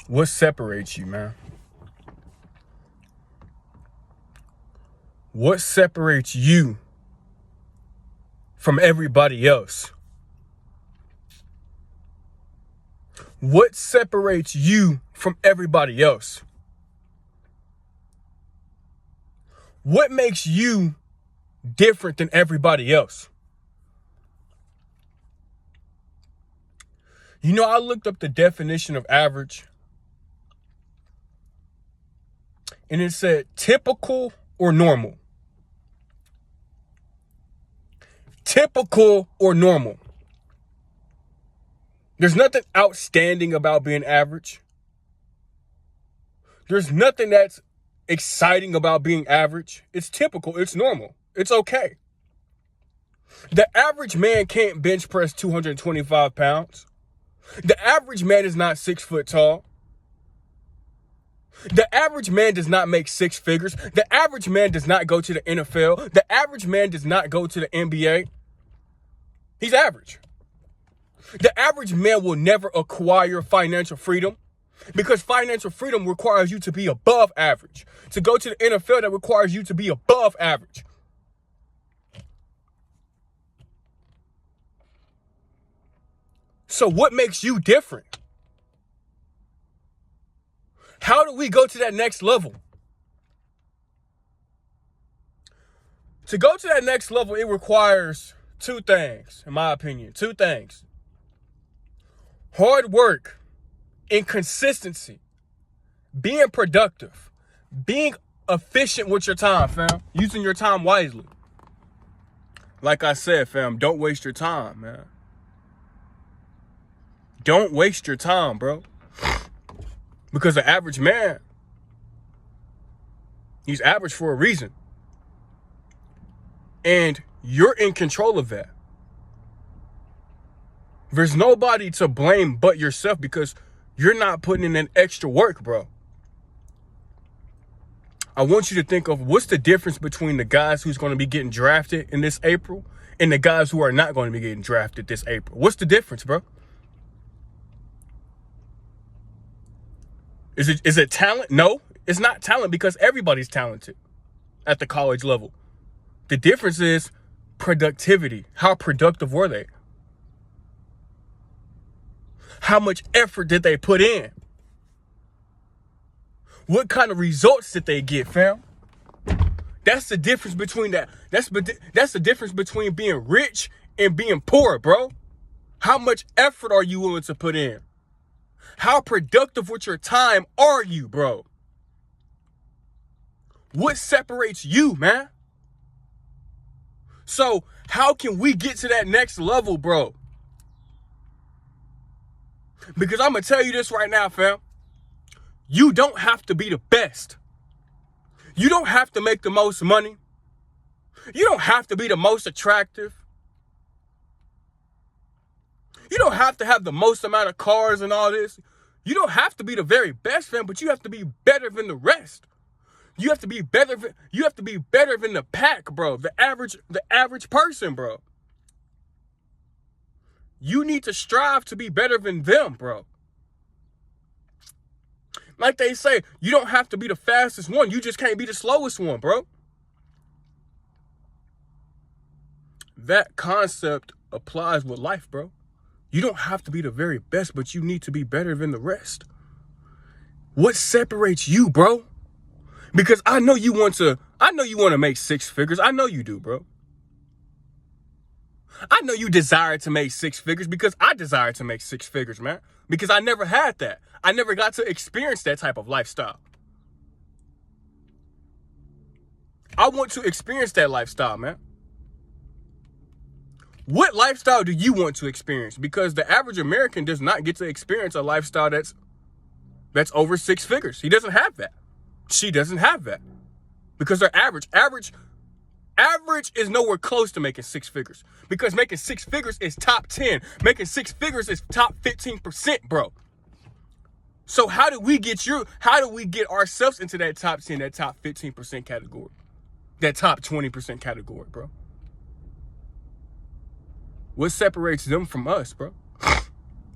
What separates you, man? What separates you from everybody else? What separates you from everybody else? What makes you different than everybody else? You know, I looked up the definition of average, and it said typical or normal. Typical or normal. There's nothing outstanding about being average. There's nothing that's exciting about being average. It's typical. It's normal. It's okay. The average man can't bench press 225 pounds. The average man is not 6 foot tall. The average man does not make six figures. The average man does not go to the NFL. The average man does not go to the NBA. He's average. The average man will never acquire financial freedom because financial freedom requires you to be above average. To go to the NFL, that requires you to be above average. So what makes you different? How do we go to that next level? To go to that next level, it requires two things, in my opinion. Two things. Hard work and consistency. Being productive. Being efficient with your time, fam. Using your time wisely. Like I said, fam, don't waste your time, man. Don't waste your time, bro. Because the average man, he's average for a reason. And you're in control of that. There's nobody to blame but yourself because you're not putting in an extra work, bro. I want you to think of what's the difference between the guys who's going to be getting drafted in this April and the guys who are not going to be getting drafted this April. What's the difference, bro? Is it talent? No, it's not talent because everybody's talented at the college level. The difference is productivity. How productive were they? How much effort did they put in? What kind of results did they get, fam? That's the difference between that. That's the difference between being rich and being poor, bro. How much effort are you willing to put in? How productive with your time are you, bro? What separates you, man? So how can we get to that next level, bro? Because I'm going to tell you this right now, fam. You don't have to be the best. You don't have to make the most money. You don't have to be the most attractive. You don't have to have the most amount of cars and all this. You don't have to be the very best, fam, but you have to be better than the rest. You have to be better than the pack, bro. The average person, bro. You need to strive to be better than them, bro. Like they say, you don't have to be the fastest one. You just can't be the slowest one, bro. That concept applies with life, bro. You don't have to be the very best, but you need to be better than the rest. What separates you, bro? Because I know you want to make six figures. I know you do, bro. I know you desire to make six figures because I desire to make six figures, man. Because I never had that. I never got to experience that type of lifestyle. I want to experience that lifestyle, man. What lifestyle do you want to experience? Because the average American does not get to experience a lifestyle that's over six figures. He doesn't have that. She doesn't have that. Because they're average. Average is nowhere close to making six figures. Because making six figures is top 10. Making six figures is top 15%, bro. So how do we get ourselves into that top 10, that top 15% category? That top 20% category, bro? What separates them from us, bro?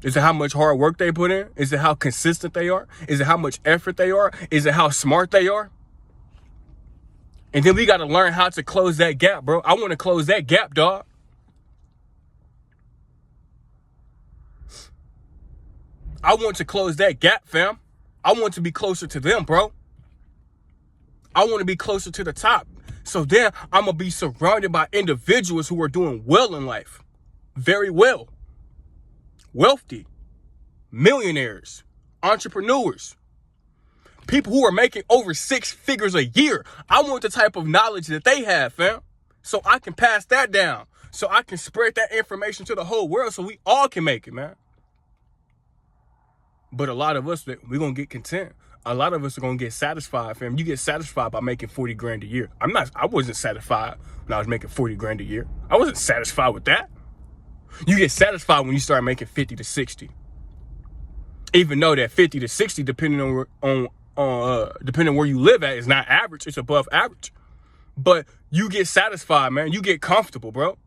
Is it how much hard work they put in? Is it how consistent they are? Is it how much effort they are? Is it how smart they are? And then we got to learn how to close that gap, bro. I want to close that gap, dog. I want to close that gap, fam. I want to be closer to them, bro. I want to be closer to the top. So then I'm going to be surrounded by individuals who are doing well in life. Very well. Wealthy. Millionaires. Entrepreneurs. People who are making over 6 figures a year. I want the type of knowledge that they have, fam. So I can pass that down. So I can spread that information to the whole world so we all can make it, man. But a lot of us, we're going to get content. A lot of us are going to get satisfied, fam. You get satisfied by making 40 grand a year. I wasn't satisfied when I was making 40 grand a year. I wasn't satisfied with that. You get satisfied when you start making 50 to 60. Even though that 50 to 60, depending on where you live at, is not average. It's above average. But you get satisfied, man. You get comfortable, bro.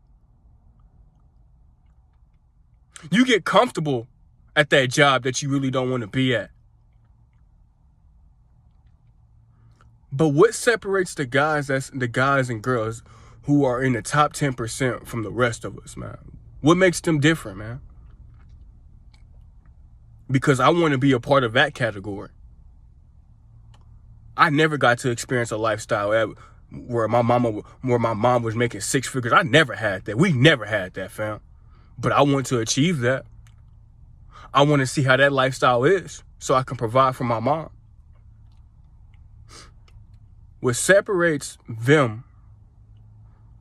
You get comfortable at that job that you really don't want to be at. But what separates the guys and girls who are in the top 10% from the rest of us, man? What makes them different, man? Because I want to be a part of that category. I never got to experience a lifestyle where my mom was making 6 figures. I never had that. We never had that, fam. But I want to achieve that. I want to see how that lifestyle is so I can provide for my mom. What separates them,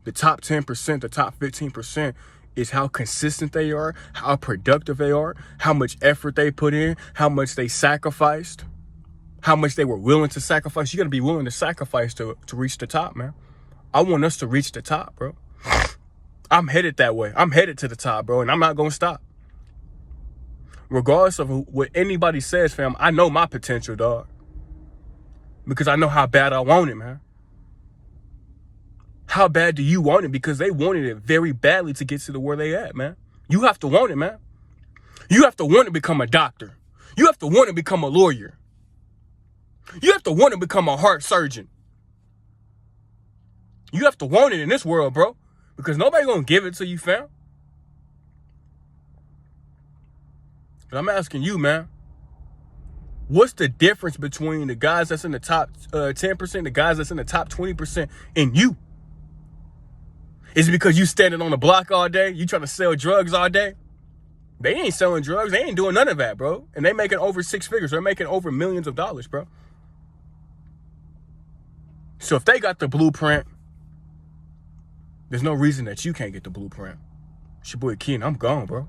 the top 10%, the top 15%, is how consistent they are, how productive they are, how much effort they put in, how much they sacrificed, how much they were willing to sacrifice. You got to be willing to sacrifice to reach the top, man. I want us to reach the top, bro. I'm headed that way. I'm headed to the top, bro, and I'm not going to stop. Regardless of what anybody says, fam, I know my potential, dog. Because I know how bad I want it, man. How bad do you want it? Because they wanted it very badly to get to where they at, man. You have to want it, man. You have to want to become a doctor. You have to want to become a lawyer. You have to want to become a heart surgeon. You have to want it in this world, bro. Because nobody gonna give it to you, fam. But I'm asking you, man. What's the difference between the guys that's in the top 10%, the guys that's in the top 20%, and you? Is it because you standing on the block all day? You trying to sell drugs all day? They ain't selling drugs. They ain't doing none of that, bro. And they making over 6 figures. They're making over millions of dollars, bro. So if they got the blueprint, there's no reason that you can't get the blueprint. It's your boy Ken. I'm gone, bro.